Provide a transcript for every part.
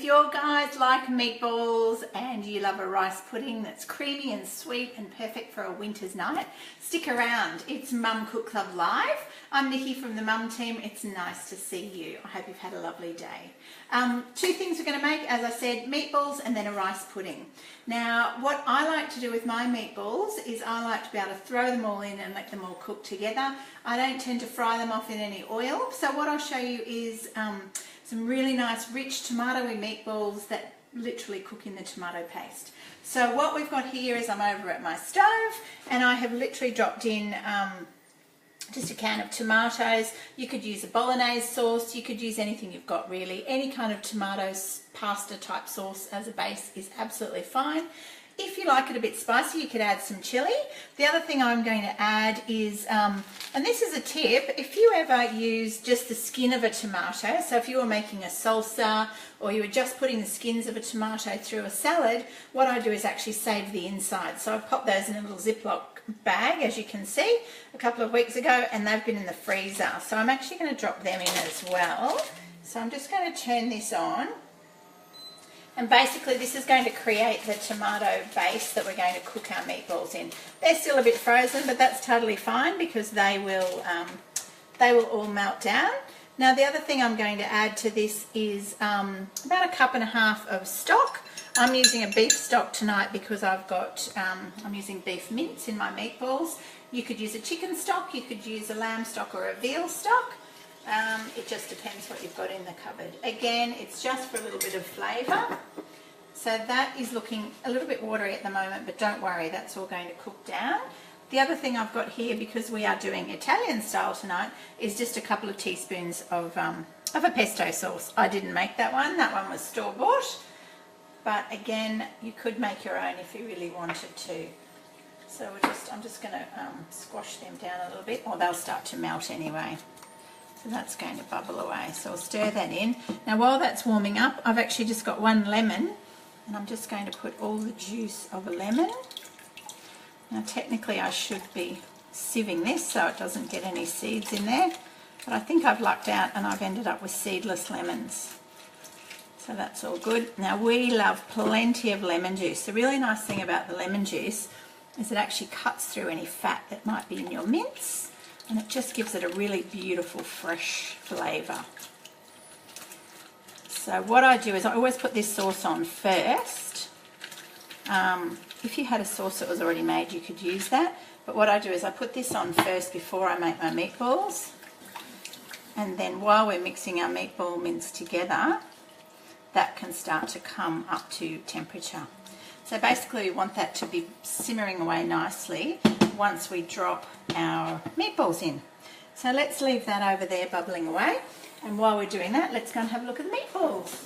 if you guys like meatballs and you love a rice pudding that's creamy and sweet and perfect for a winter's night, stick around. It's Mum Cook Club Live. I'm Nikki from the Mum team. It's nice to see you. I hope you've had a lovely day. Two things we're going to make, as I said, meatballs and then a rice pudding. Now, what I like to do with my meatballs is I like to be able to throw them all in and let them all cook together. I don't tend to fry them off in any oil. So what I'll show you is some really nice rich tomatoey meatballs that literally cook in the tomato paste. So what we've got here is I'm over at my stove and I have literally dropped in just a can of tomatoes. You could use a bolognese sauce, you could use anything you've got really. Any kind of tomatoes pasta type sauce as a base is absolutely fine. If you like it a bit spicy, you could add some chili. The other thing I'm going to add is, and this is a tip, if you ever use just the skin of a tomato, so if you were making a salsa or you were just putting the skins of a tomato through a salad, what I do is actually save the inside. So I've popped those in a little Ziploc bag, as you can see, a couple of weeks ago, and they've been in the freezer. So I'm actually going to drop them in as well. So I'm just going to turn this on. And basically this is going to create the tomato base that we're going to cook our meatballs in. They're still a bit frozen, but that's totally fine because they will all melt down. Now the other thing I'm going to add to this is about a cup and a half of stock. I'm using a beef stock tonight because I've got, I'm using beef mince in my meatballs. You could use a chicken stock, you could use a lamb stock or a veal stock. It just depends what you've got in the cupboard. Again, it's just for a little bit of flavour. So that is looking a little bit watery at the moment, but don't worry, that's all going to cook down. The other thing I've got here, because we are doing Italian style tonight, is just a couple of teaspoons of a pesto sauce. I didn't make that one was store-bought. But again, you could make your own if you really wanted to. So I'm just going to squash them down a little bit, or they'll start to melt anyway. So that's going to bubble away. So I'll stir that in. Now while that's warming up, I've actually just got one lemon, and I'm just going to put all the juice of a lemon. Now technically I should be sieving this so it doesn't get any seeds in there, but I think I've lucked out and I've ended up with seedless lemons. So that's all good. Now we love plenty of lemon juice. The really nice thing about the lemon juice is it actually cuts through any fat that might be in your mince, and it just gives it a really beautiful fresh flavour. So what I do is I always put this sauce on first. If you had a sauce that was already made, you could use that. But what I do is I put this on first before I make my meatballs. And then while we're mixing our meatball mince together, that can start to come up to temperature. So basically we want that to be simmering away nicely once we drop our meatballs in. So let's leave that over there bubbling away. And while we're doing that, let's go and have a look at the meatballs.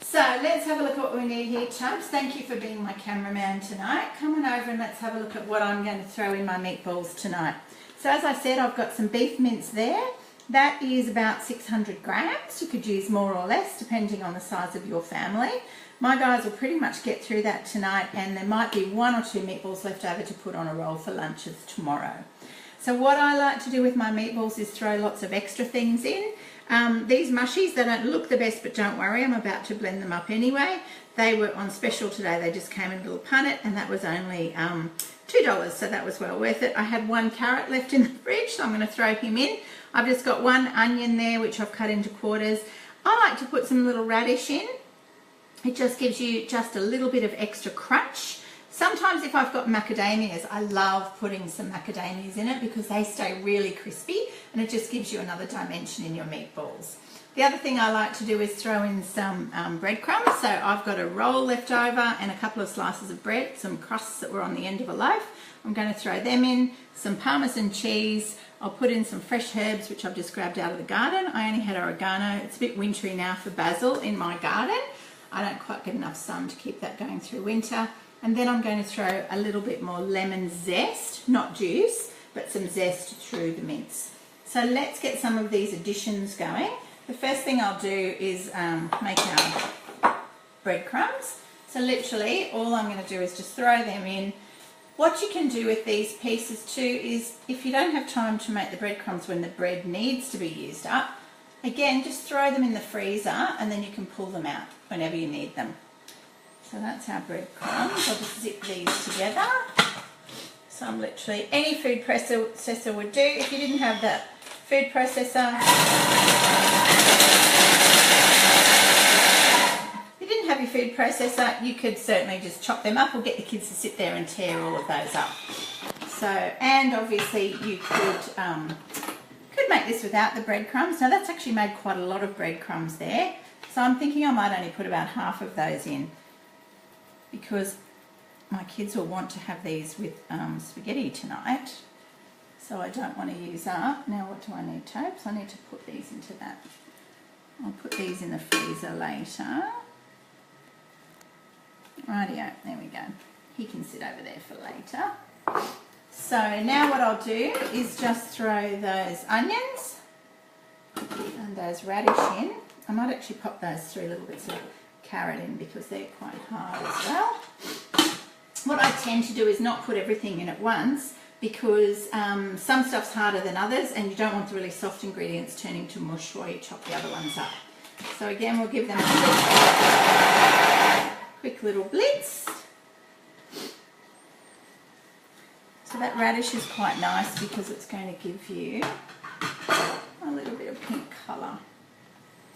So let's have a look at what we need here, chubs. Thank you for being my cameraman tonight. Come on over and let's have a look at what I'm going to throw in my meatballs tonight. So as I said, I've got some beef mince there. That is about 600 grams. You could use more or less depending on the size of your family. My guys will pretty much get through that tonight, and there might be one or two meatballs left over to put on a roll for lunches tomorrow. So what I like to do with my meatballs is throw lots of extra things in. These mushies, they don't look the best, but don't worry, I'm about to blend them up anyway. They were on special today. They just came in a little punnet, and that was only $2, so that was well worth it. I had one carrot left in the fridge, so I'm going to throw him in. I've just got one onion there, which I've cut into quarters. I like to put some little radish in. It just gives you just a little bit of extra crunch. Sometimes if I've got macadamias, I love putting some macadamias in it because they stay really crispy and it just gives you another dimension in your meatballs. The other thing I like to do is throw in some breadcrumbs. So I've got a roll left over and a couple of slices of bread, some crusts that were on the end of a loaf. I'm going to throw them in, some Parmesan cheese. I'll put in some fresh herbs, which I've just grabbed out of the garden. I only had oregano. It's a bit wintry now for basil in my garden. I don't quite get enough sun to keep that going through winter. And then I'm going to throw a little bit more lemon zest, not juice, but some zest through the mince. So let's get some of these additions going. The first thing I'll do is make our breadcrumbs. So literally all I'm going to do is just throw them in. What you can do with these pieces too is if you don't have time to make the breadcrumbs when the bread needs to be used up, Again, just throw them in the freezer and then you can pull them out whenever you need them. So that's our breadcrumbs. I'll just zip these together. So I'm literally, any food processor would do. If you didn't have that food processor, you could certainly just chop them up or get the kids to sit there and tear all of those up. So, and obviously you could make this without the breadcrumbs. Now that's actually made quite a lot of breadcrumbs there. So I'm thinking I might only put about half of those in because my kids will want to have these with spaghetti tonight. So I don't want to use up. Now what do I need, Topes? I need to put these into that. I'll put these in the freezer later. Rightio, there we go. He can sit over there for later. So now what I'll do is just throw those onions and those radish in. I might actually pop those 3 little bits of carrot in because they're quite hard as well. What I tend to do is not put everything in at once because some stuff's harder than others and you don't want the really soft ingredients turning to mush while you chop the other ones up. So again, we'll give them a quick little blitz. So that radish is quite nice because it's going to give you a little bit of pink colour.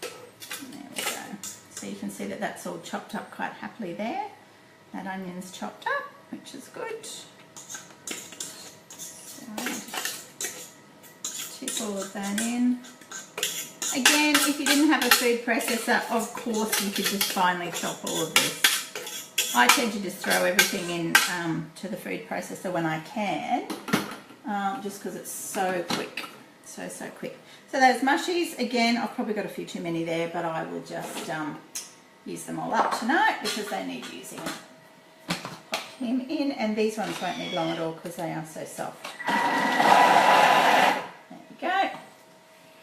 There we go. So you can see that that's all chopped up quite happily there. That onion's chopped up, which is good. So just tip all of that in. Again, if you didn't have a food processor, of course you could just finely chop all of this. I tend to just throw everything in to the food processor when I can, just because it's so quick, so quick. So those mushies, again, I've probably got a few too many there, but I will just use them all up tonight because they need using. Pop him in, and these ones won't need long at all because they are so soft. There we go.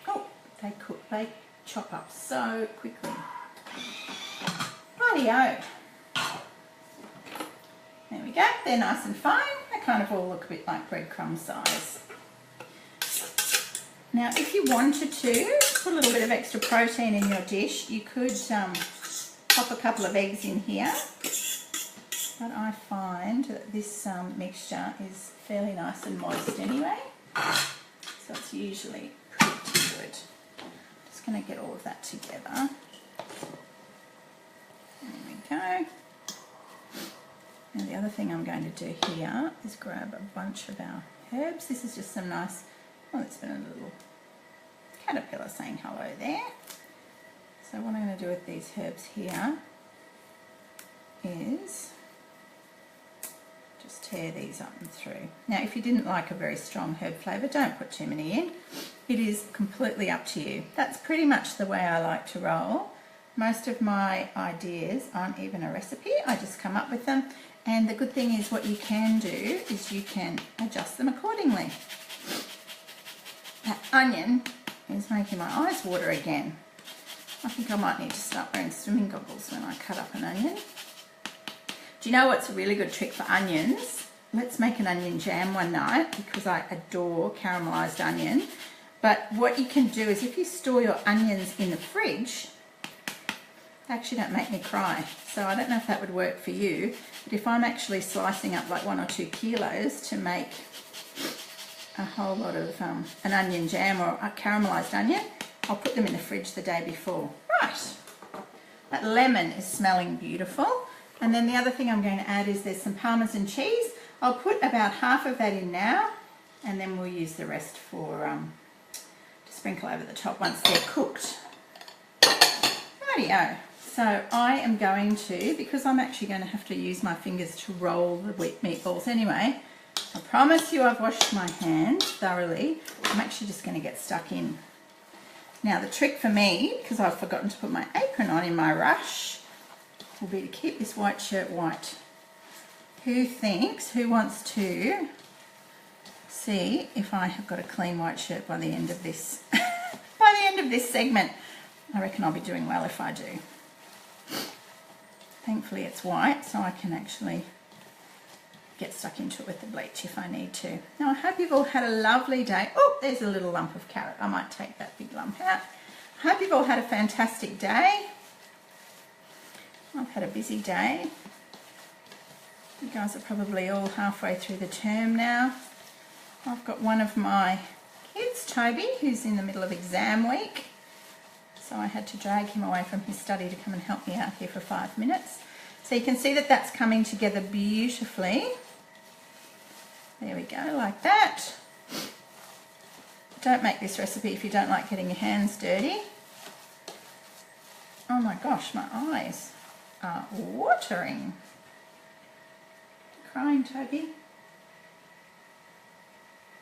Oh, they cook, they chop up so quickly. Rightio. There we go, they're nice and fine. They kind of all look a bit like breadcrumb size. Now if you wanted to put a little bit of extra protein in your dish, you could pop a couple of eggs in here. But I find that this mixture is fairly nice and moist anyway. So it's usually pretty good. Just going to get all of that together. There we go. Now the other thing I'm going to do here is grab a bunch of our herbs. This is just some nice, well, it's been a little caterpillar saying hello there. So what I'm going to do with these herbs here is just tear these up and through. Now if you didn't like a very strong herb flavour, don't put too many in. It is completely up to you. That's pretty much the way I like to roll. Most of my ideas aren't even a recipe, I just come up with them. And the good thing is what you can do is you can adjust them accordingly. That onion is making my eyes water again. I think I might need to start wearing swimming goggles when I cut up an onion. Do you know what's a really good trick for onions? Let's make an onion jam one night because I adore caramelised onion. But what you can do is if you store your onions in the fridge, they actually don't make me cry. So I don't know if that would work for you, but if I'm actually slicing up like 1 or 2 kilos to make a whole lot of an onion jam or a caramelised onion, I'll put them in the fridge the day before. Right, that lemon is smelling beautiful. And then the other thing I'm going to add is there's some Parmesan cheese. I'll put about half of that in now, and then we'll use the rest for to sprinkle over the top once they're cooked. Rightio. So I am going to, because I'm actually going to have to use my fingers to roll the wheat meatballs anyway, I promise you I've washed my hands thoroughly. I'm actually just going to get stuck in. Now the trick for me, because I've forgotten to put my apron on in my rush, will be to keep this white shirt white. Who wants to see if I have got a clean white shirt by the end of this, by the end of this segment? I reckon I'll be doing well if I do. Thankfully it's white, so I can actually get stuck into it with the bleach if I need to. Now I hope you've all had a lovely day. Oh, there's a little lump of carrot. I might take that big lump out. Hope you've all had a fantastic day. I've had a busy day. You guys are probably all halfway through the term now. I've got one of my kids, Toby, who's in the middle of exam week. So I had to drag him away from his study to come and help me out here for 5 minutes. So you can see that that's coming together beautifully. There we go, like that. Don't make this recipe if you don't like getting your hands dirty. Oh my gosh, my eyes are watering. Crying, Toby.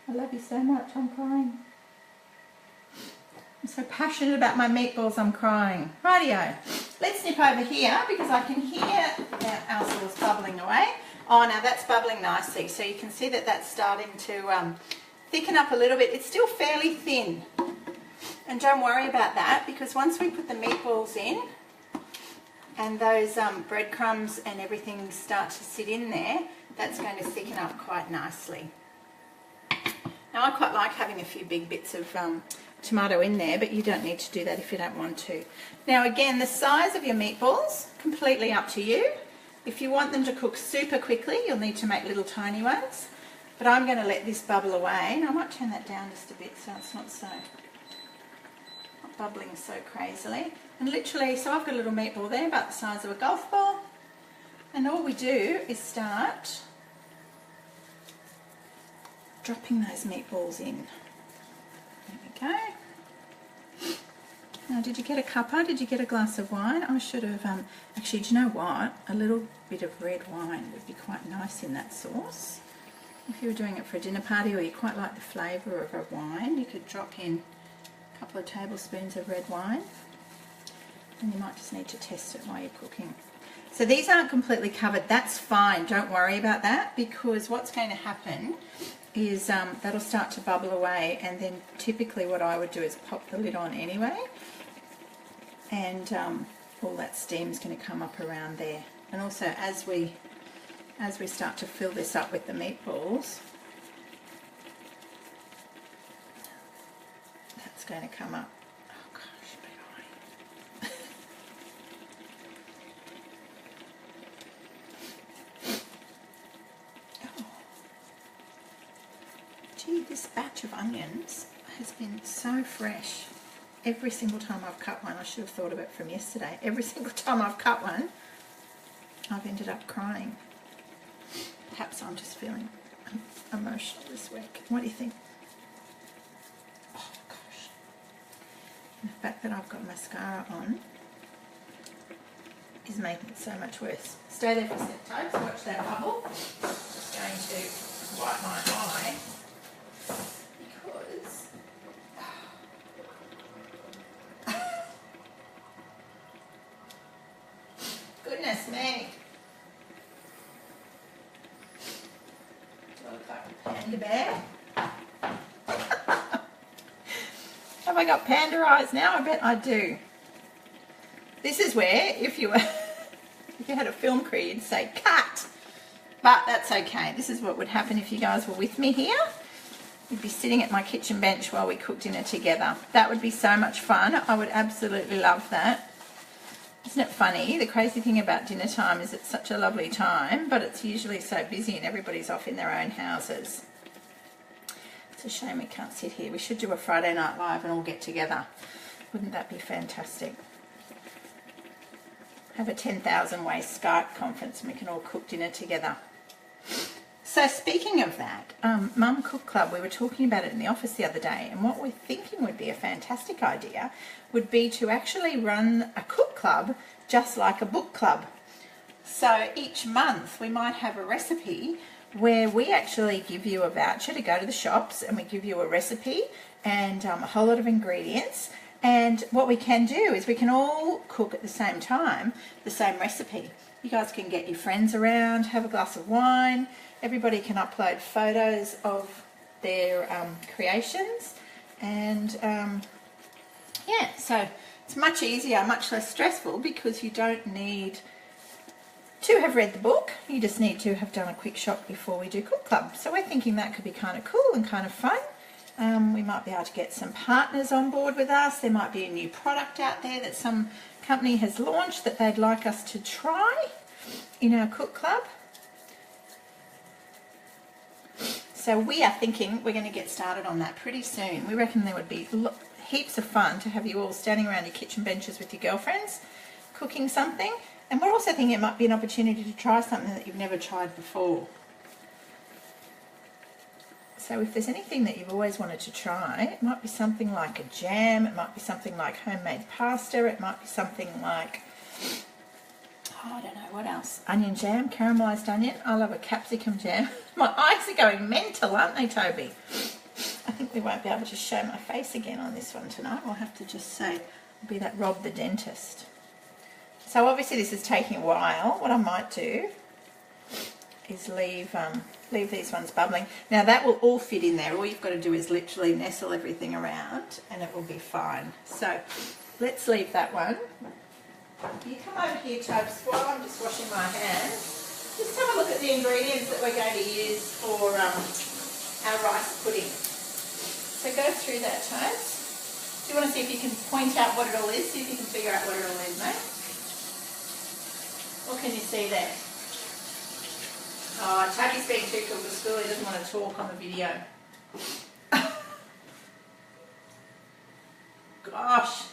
I love you so much, I'm crying. I'm so passionate about my meatballs, I'm crying. Rightio, let's nip over here because I can hear our sauce bubbling away. Oh, now that's bubbling nicely. So you can see that that's starting to thicken up a little bit. It's still fairly thin. And don't worry about that because once we put the meatballs in and those breadcrumbs and everything start to sit in there, that's going to thicken up quite nicely. Now I quite like having a few big bits of tomato in there, but you don't need to do that if you don't want to. Now again, the size of your meatballs, completely up to you. If you want them to cook super quickly, you'll need to make little tiny ones. But I'm going to let this bubble away, and I might turn that down just a bit so it's not bubbling so crazily. And literally, so I've got a little meatball there about the size of a golf ball. And all we do is start dropping those meatballs in. There we go. Now, did you get a cuppa? Did you get a glass of wine? I should have, actually, do you know what? A little bit of red wine would be quite nice in that sauce. If you were doing it for a dinner party or you quite like the flavour of a wine, you could drop in a couple of tablespoons of red wine. And you might just need to test it while you're cooking. So these aren't completely covered. That's fine. Don't worry about that because what's going to happen is that'll start to bubble away, and then typically what I would do is pop the lid on anyway, and all that steam's going to come up around there. And also as we start to fill this up with the meatballs, that's going to come up. Oh gosh, big eye. Gee, this batch of onions has been so fresh. Every single time I've cut one, I should have thought of it from yesterday. Every single time I've cut one, I've ended up crying. Perhaps I'm just feeling emotional this week. What do you think? Oh gosh. And the fact that I've got mascara on is making it so much worse. Stay there for a sec, folks. Watch that bubble. Just going to wipe my eye. Because goodness me. Do I look like a panda bear? Have I got panda eyes now? I bet I do. This is where if you had a film crew you'd say cut. But that's okay. This is what would happen if you guys were with me here. You'd be sitting at my kitchen bench while we cook dinner together. That would be so much fun. I would absolutely love that. Isn't it funny? The crazy thing about dinner time is it's such a lovely time, but it's usually so busy and everybody's off in their own houses. It's a shame we can't sit here. We should do a Friday Night Live and all get together. Wouldn't that be fantastic? Have a 10,000 way Skype conference and we can all cook dinner together. So speaking of that, Mum Cook Club, we were talking about it in the office the other day, and what we're thinking would be a fantastic idea would be to actually run a cook club just like a book club. So each month we might have a recipe where we actually give you a voucher to go to the shops and we give you a recipe and a whole lot of ingredients. And what we can do is we can all cook at the same time, the same recipe. You guys can get your friends around, have a glass of wine. Everybody can upload photos of their creations. And yeah, so it's much easier, much less stressful because you don't need to have read the book. You just need to have done a quick shop before we do Cook Club. So we're thinking that could be kind of cool and kind of fun. We might be able to get some partners on board with us. There might be a new product out there that some company has launched that they'd like us to try in our cook club. So we are thinking we're going to get started on that pretty soon. We reckon there would be heaps of fun to have you all standing around your kitchen benches with your girlfriends cooking something. And we're also thinking it might be an opportunity to try something that you've never tried before. So if there's anything that you've always wanted to try, it might be something like a jam, it might be something like homemade pasta, it might be something like, oh, I don't know, what else? Onion jam, caramelised onion. I love a capsicum jam. My eyes are going mental, aren't they, Toby? I think we won't be able to show my face again on this one tonight. We'll have to just say, it'll be that Rob the dentist. So obviously this is taking a while. What I might do is leave these ones bubbling. Now that will all fit in there. All you've got to do is literally nestle everything around and it will be fine. So let's leave that one. You come over here, Tobes, while I'm just washing my hands. Just have a look at the ingredients that we're going to use for our rice pudding. So go through that, Tobes. Do you want to see if you can point out what it all is? See if you can figure out what it all is, mate. What can you see there? Oh, Toby's being too cool for school. He doesn't want to talk on the video. Gosh.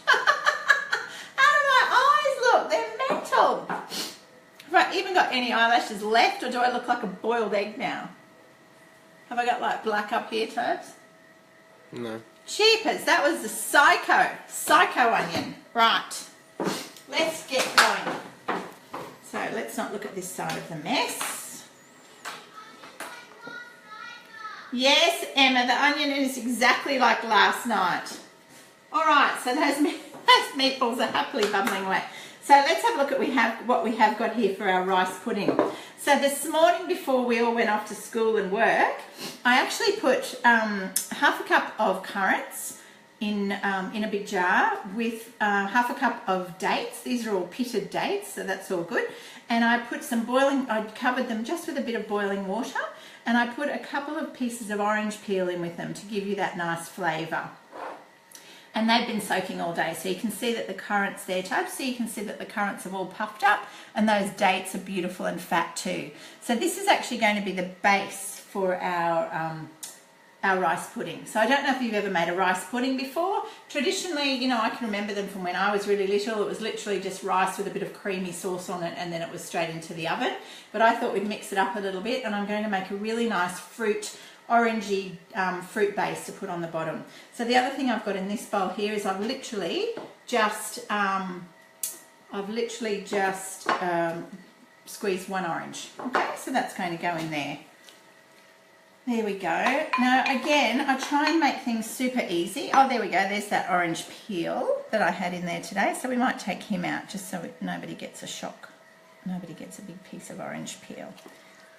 How do my eyes look? They're mental. Have I even got any eyelashes left, or do I look like a boiled egg now? Have I got like black up here, Tobes? No. Cheapers. That was the psycho onion. Right. Let's get going. So let's not look at this side of the mess. Yes, Emma, the onion is exactly like last night. All right, so those meatballs are happily bubbling away. So let's have a look at what we have got here for our rice pudding. So this morning before we all went off to school and work, I actually put half a cup of currants in a big jar with half a cup of dates. These are all pitted dates, so that's all good. And I put some I covered them just with a bit of boiling water, and I put a couple of pieces of orange peel in with them to give you that nice flavour. And they've been soaking all day, so you can see that the currants there, Tobes, so you can see that the currants have all puffed up, and those dates are beautiful and fat too. So this is actually going to be the base for our rice pudding. So I don't know if you've ever made a rice pudding before. Traditionally, you know, I can remember them from when I was really little. It was literally just rice with a bit of creamy sauce on it, and then it was straight into the oven. But I thought we'd mix it up a little bit, and I'm going to make a really nice orangey fruit base to put on the bottom. So the other thing I've got in this bowl here is I've literally just squeezed one orange. Okay, so that's going to go in there. There we go. Now again, I try and make things super easy. Oh, there we go. There's that orange peel that I had in there today. So we might take him out just so nobody gets a shock. Nobody gets a big piece of orange peel.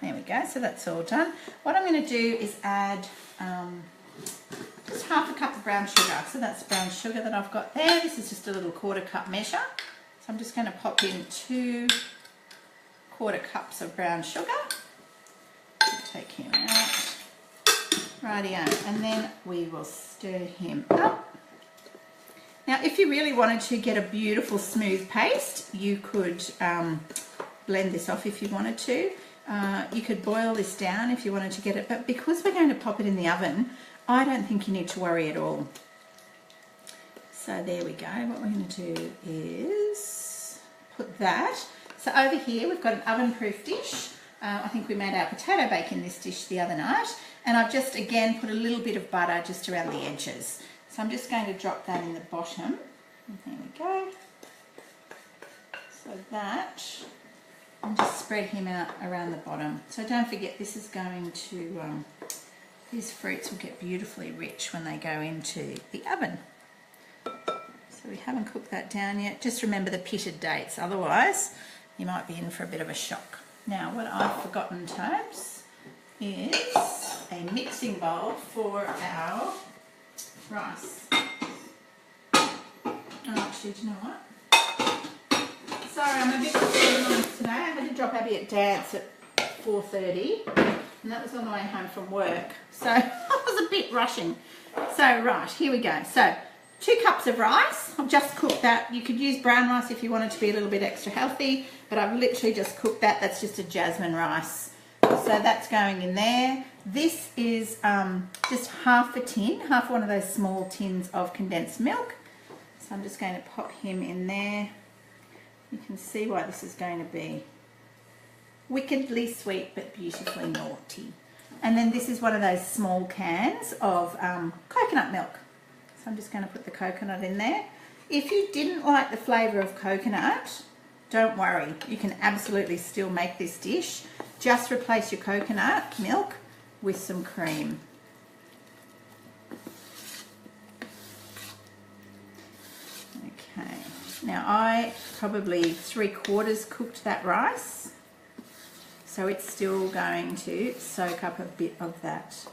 There we go. So that's all done. What I'm going to do is add just half a cup of brown sugar. So that's brown sugar that I've got there. This is just a little 1/4 cup measure. So I'm just going to pop in 2 1/4 cups of brown sugar. Take him out. Rightio, and then we will stir him up. Now if you really wanted to get a beautiful smooth paste, you could blend this off if you wanted to. You could boil this down if you wanted to get it, but because we're going to pop it in the oven, I don't think you need to worry at all. So there we go. What we're going to do is put that. So over here we've got an oven-proof dish. I think we made our potato bake in this dish the other night, and I've just again put a little bit of butter just around the edges. So I'm just going to drop that in the bottom. And there we go. So that, and just spread him out around the bottom. So don't forget, this is going to, these fruits will get beautifully rich when they go into the oven. So we haven't cooked that down yet. Just remember the pitted dates, otherwise you might be in for a bit of a shock. Now what I've forgotten, Tobes, is a mixing bowl for our rice. Oh, actually, do you know what? Sorry, I'm a bit organized today. I had to drop Abby at dance at 4:30, and that was on the way home from work. So was a bit rushing. So, right, here we go. So, 2 cups of rice. I've just cooked that. You could use brown rice if you wanted to be a little bit extra healthy, but I've literally just cooked that. That's just a jasmine rice. So that's going in there. This is just half a tin, half one of those small tins of condensed milk. So I'm just going to pop him in there. You can see why this is going to be wickedly sweet but beautifully naughty. And then this is one of those small cans of coconut milk. So I'm just going to put the coconut in there. If you didn't like the flavour of coconut, don't worry. You can absolutely still make this dish. Just replace your coconut milk with some cream. Okay. Now I probably 3/4 cooked that rice. So it's still going to soak up a bit of that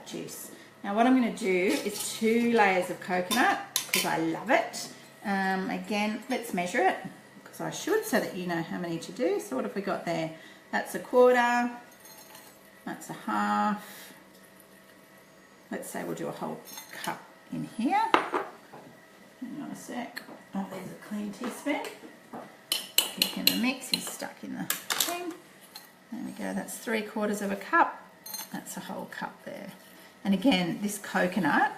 juice. Now what I'm going to do is 2 layers of coconut because I love it. Again, let's measure it because I should so that you know how many to do. So what have we got there? That's 1/4. That's 1/2. Let's say we'll do a whole cup in here. Hang on a sec. Oh, there's a clean teaspoon. Keep in the mix, he's stuck in the thing. There we go, that's 3/4 of a cup. That's a whole cup there. And again, this coconut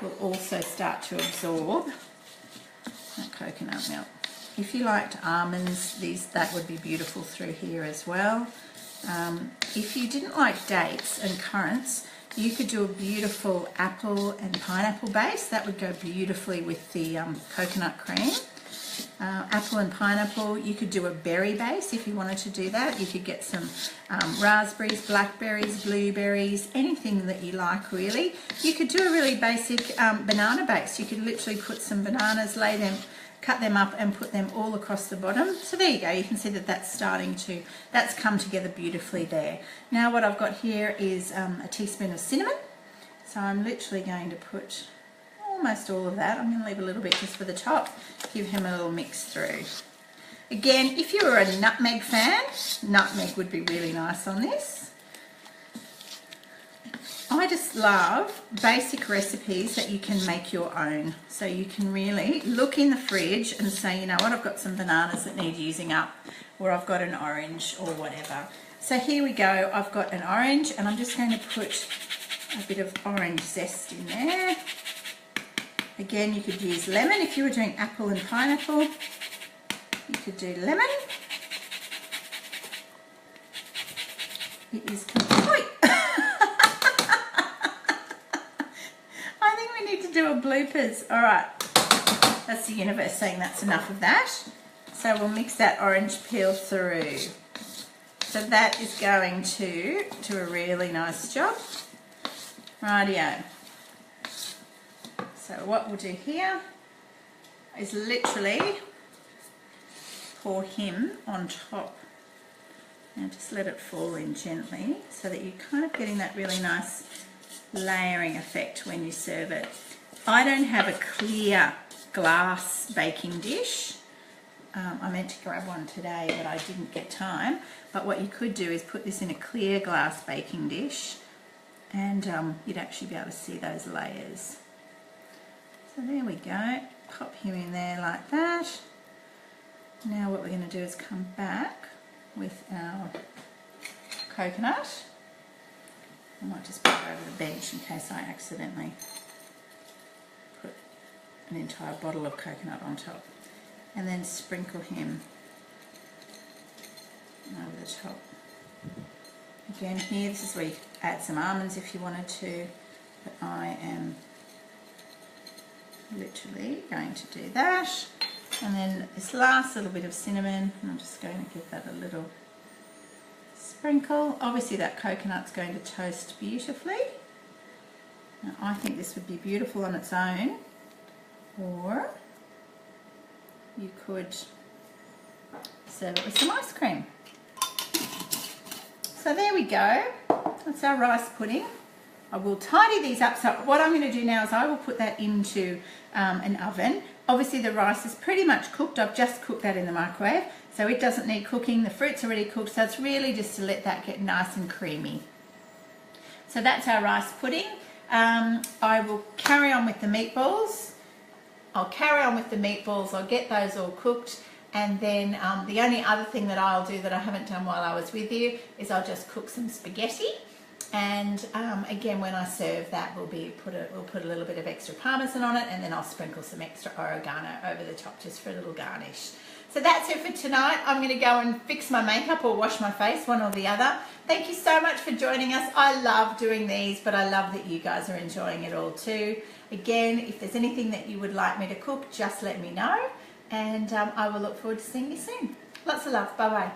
will also start to absorb that coconut milk. If you liked almonds, that would be beautiful through here as well. If you didn't like dates and currants, you could do a beautiful apple and pineapple base. That would go beautifully with the coconut cream. Apple and pineapple, you could do a berry base if you wanted to do that. You could get some raspberries, blackberries, blueberries, anything that you like really. You could do a really basic banana base. You could literally put some bananas, cut them up and put them all across the bottom. So there you go, you can see that that's come together beautifully there. Now what I've got here is a teaspoon of cinnamon. So I'm literally going to put almost all of that. I'm going to leave a little bit just for the top, give him a little mix through. Again, if you were a nutmeg fan, nutmeg would be really nice on this. I just love basic recipes that you can make your own. So you can really look in the fridge and say, you know what, I've got some bananas that need using up, or I've got an orange or whatever. So here we go, I've got an orange and I'm just going to put a bit of orange zest in there. Again, you could use lemon. If you were doing apple and pineapple, you could do lemon. It is complete. I think we need to do a bloopers. All right, that's the universe saying that's enough of that. So we'll mix that orange peel through. So that is going to do a really nice job. Rightio. So what we'll do here is literally pour him on top and just let it fall in gently so that you're kind of getting that really nice layering effect when you serve it. I don't have a clear glass baking dish. I meant to grab one today but I didn't get time. But what you could do is put this in a clear glass baking dish and you'd actually be able to see those layers. So there we go, pop him in there like that. Now what we're going to do is come back with our coconut. I might just put it over the bench in case I accidentally put an entire bottle of coconut on top. And then sprinkle him over the top. Again here, this is where you could add some almonds if you wanted to, but I am literally going to do that. And then this last little bit of cinnamon, I'm just going to give that a little sprinkle. Obviously that coconut's going to toast beautifully. Now I think this would be beautiful on its own, or you could serve it with some ice cream. So there we go, that's our rice pudding. I will tidy these up. So what I'm going to do now is I will put that into an oven. Obviously the rice is pretty much cooked. I've just cooked that in the microwave, so it doesn't need cooking. The fruit's already cooked, so it's really just to let that get nice and creamy. So that's our rice pudding. I will carry on with the meatballs. I'll get those all cooked, and then the only other thing that I'll do that I haven't done while I was with you is I'll just cook some spaghetti. And again, when I serve that, we'll put a little bit of extra parmesan on it, and then I'll sprinkle some extra oregano over the top just for a little garnish. So that's it for tonight. I'm going to go and fix my makeup or wash my face, one or the other. Thank you so much for joining us. I love doing these, but I love that you guys are enjoying it all too. Again, if there's anything that you would like me to cook, just let me know, and I will look forward to seeing you soon. Lots of love. Bye-bye.